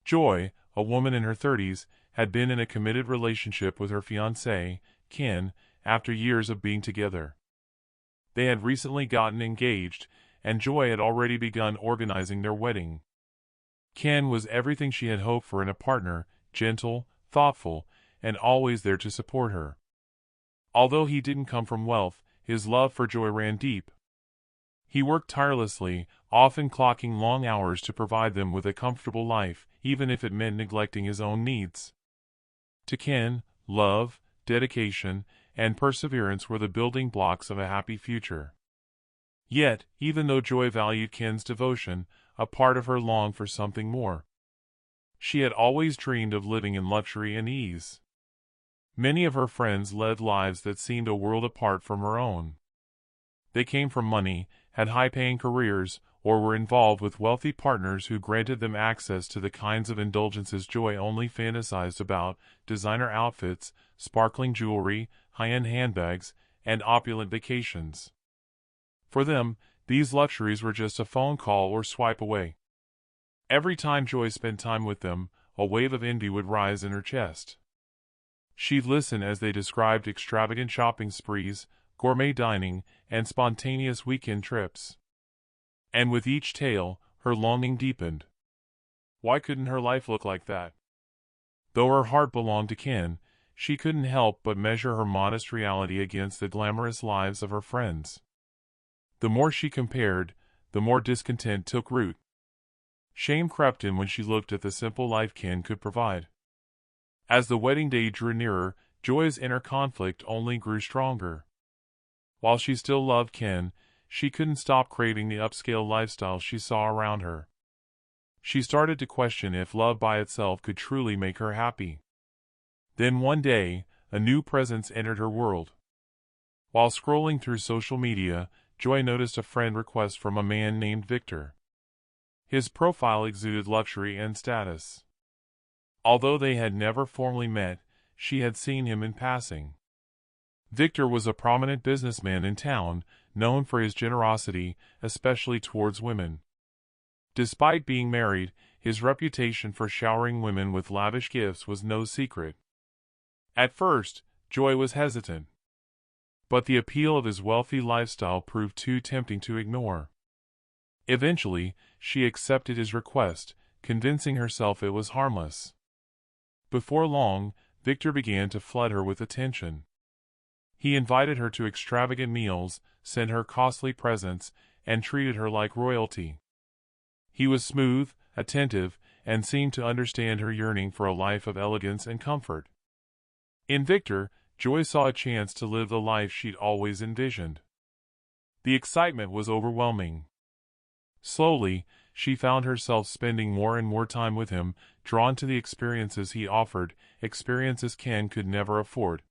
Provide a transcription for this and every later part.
Joy, a woman in her 30s, had been in a committed relationship with her fiancé, Ken, after years of being together. They had recently gotten engaged, and Joy had already begun organizing their wedding. Ken was everything she had hoped for in a partner, gentle, thoughtful, and always there to support her. Although he didn't come from wealth, his love for Joy ran deep. He worked tirelessly, often clocking long hours to provide them with a comfortable life, even if it meant neglecting his own needs. To Ken, love, dedication, and perseverance were the building blocks of a happy future. Yet, even though Joy valued Ken's devotion, a part of her longed for something more. She had always dreamed of living in luxury and ease. Many of her friends led lives that seemed a world apart from her own. They came from money, had high-paying careers, or were involved with wealthy partners who granted them access to the kinds of indulgences Joy only fantasized about: designer outfits, sparkling jewelry, high-end handbags, and opulent vacations. For them, these luxuries were just a phone call or swipe away. Every time Joy spent time with them, a wave of envy would rise in her chest. She'd listen as they described extravagant shopping sprees, gourmet dining, and spontaneous weekend trips. And with each tale, her longing deepened. Why couldn't her life look like that? Though her heart belonged to Ken, she couldn't help but measure her modest reality against the glamorous lives of her friends. The more she compared, the more discontent took root. Shame crept in when she looked at the simple life Ken could provide. As the wedding day drew nearer, Joy's inner conflict only grew stronger. While she still loved Ken, she couldn't stop craving the upscale lifestyle she saw around her. She started to question if love by itself could truly make her happy. Then one day, a new presence entered her world. While scrolling through social media, Joy noticed a friend request from a man named Victor. His profile exuded luxury and status. Although they had never formally met, she had seen him in passing. Victor was a prominent businessman in town, known for his generosity, especially towards women. Despite being married, his reputation for showering women with lavish gifts was no secret. At first, Joy was hesitant. But the appeal of his wealthy lifestyle proved too tempting to ignore. Eventually, she accepted his request, convincing herself it was harmless. Before long, Victor began to flood her with attention. He invited her to extravagant meals, sent her costly presents, and treated her like royalty. He was smooth, attentive, and seemed to understand her yearning for a life of elegance and comfort. In Victor, Joy saw a chance to live the life she'd always envisioned. The excitement was overwhelming. Slowly, she found herself spending more and more time with him, drawn to the experiences he offered, experiences Ken could never afford.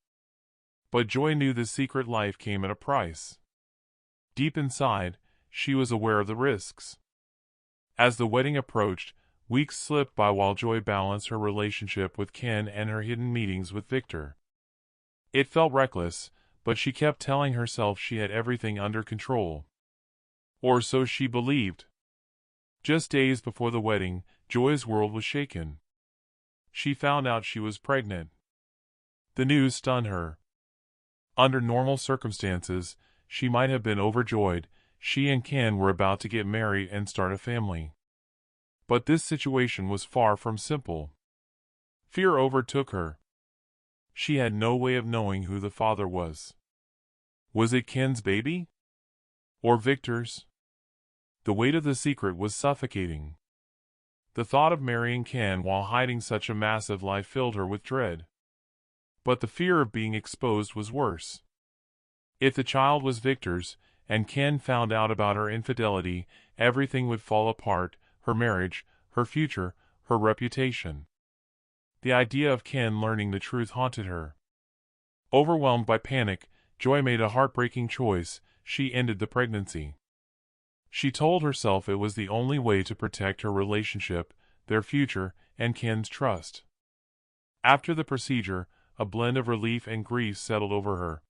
But Joy knew the secret life came at a price. Deep inside, she was aware of the risks. As the wedding approached, weeks slipped by while Joy balanced her relationship with Ken and her hidden meetings with Victor. It felt reckless, but she kept telling herself she had everything under control. Or so she believed. Just days before the wedding, Joy's world was shaken. She found out she was pregnant. The news stunned her. Under normal circumstances, she might have been overjoyed. She and Ken were about to get married and start a family. But this situation was far from simple. Fear overtook her. She had no way of knowing who the father was. Was it Ken's baby? Or Victor's? The weight of the secret was suffocating. The thought of marrying Ken while hiding such a massive lie filled her with dread. But the fear of being exposed was worse. If the child was Victor's, and Ken found out about her infidelity, everything would fall apart: her marriage, her future, her reputation. The idea of Ken learning the truth haunted her. Overwhelmed by panic, Joy made a heartbreaking choice. She ended the pregnancy. She told herself it was the only way to protect her relationship, their future, and Ken's trust. After the procedure, a blend of relief and grief settled over her.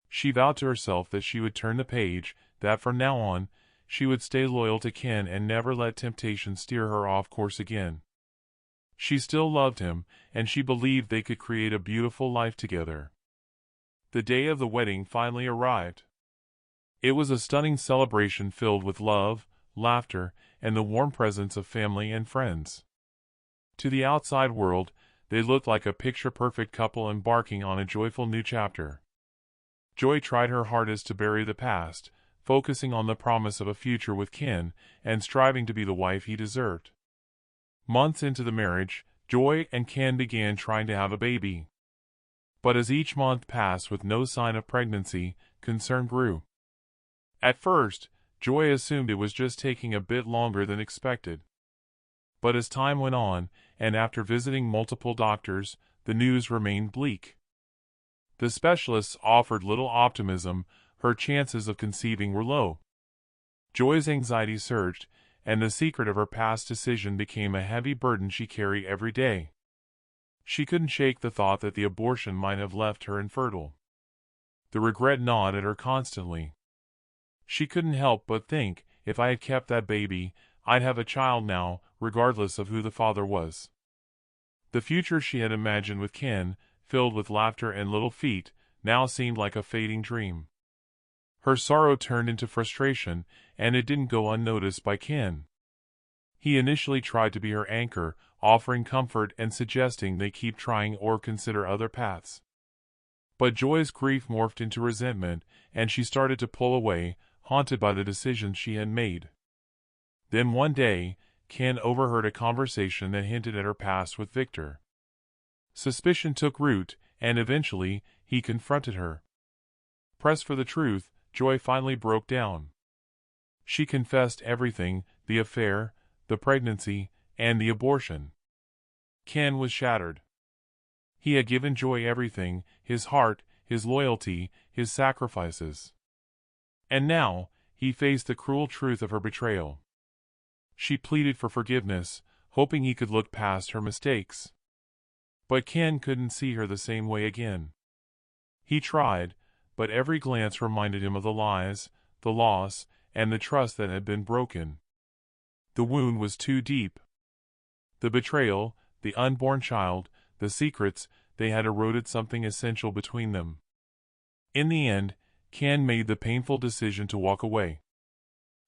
She vowed to herself that she would turn the page, that from now on, she would stay loyal to Ken and never let temptation steer her off course again. She still loved him, and she believed they could create a beautiful life together. The day of the wedding finally arrived. It was a stunning celebration filled with love, laughter, and the warm presence of family and friends. To the outside world, they looked like a picture-perfect couple embarking on a joyful new chapter. Joy tried her hardest to bury the past, focusing on the promise of a future with Ken, and striving to be the wife he deserved. Months into the marriage, Joy and Ken began trying to have a baby. But as each month passed with no sign of pregnancy, concern grew. At first, Joy assumed it was just taking a bit longer than expected. But as time went on, and after visiting multiple doctors, the news remained bleak. The specialists offered little optimism, her chances of conceiving were low. Joy's anxiety surged, and the secret of her past decision became a heavy burden she carried every day. She couldn't shake the thought that the abortion might have left her infertile. The regret gnawed at her constantly. She couldn't help but think, if I had kept that baby, I'd have a child now, regardless of who the father was. The future she had imagined with Ken, filled with laughter and little feet, now seemed like a fading dream. Her sorrow turned into frustration, and it didn't go unnoticed by Ken. He initially tried to be her anchor, offering comfort and suggesting they keep trying or consider other paths. But Joy's grief morphed into resentment, and she started to pull away, haunted by the decisions she had made. Then one day, Ken overheard a conversation that hinted at her past with Victor. Suspicion took root, and eventually, he confronted her. Pressed for the truth, Joy finally broke down. She confessed everything: the affair, the pregnancy, and the abortion. Ken was shattered. He had given Joy everything: his heart, his loyalty, his sacrifices. And now, he faced the cruel truth of her betrayal. She pleaded for forgiveness, hoping he could look past her mistakes. But Ken couldn't see her the same way again. He tried, but every glance reminded him of the lies, the loss, and the trust that had been broken. The wound was too deep. The betrayal, the unborn child, the secrets, they had eroded something essential between them. In the end, Ken made the painful decision to walk away.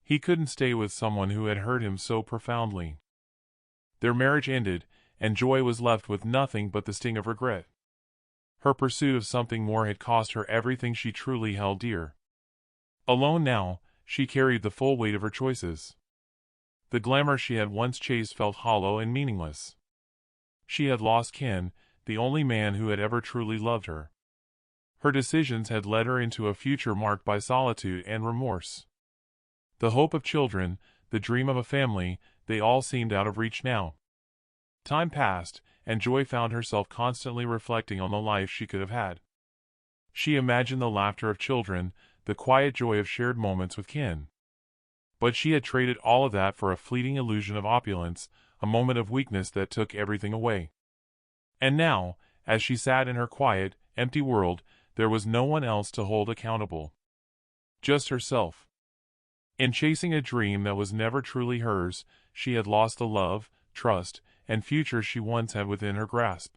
He couldn't stay with someone who had hurt him so profoundly. Their marriage ended, and Joy was left with nothing but the sting of regret. Her pursuit of something more had cost her everything she truly held dear. Alone now, she carried the full weight of her choices. The glamour she had once chased felt hollow and meaningless. She had lost Ken, the only man who had ever truly loved her. Her decisions had led her into a future marked by solitude and remorse. The hope of children, the dream of a family, they all seemed out of reach now. Time passed, and Joy found herself constantly reflecting on the life she could have had. She imagined the laughter of children, the quiet joy of shared moments with Ken. But she had traded all of that for a fleeting illusion of opulence, a moment of weakness that took everything away. And now, as she sat in her quiet, empty world, there was no one else to hold accountable. Just herself. In chasing a dream that was never truly hers, she had lost the love, trust, and future she once had within her grasp.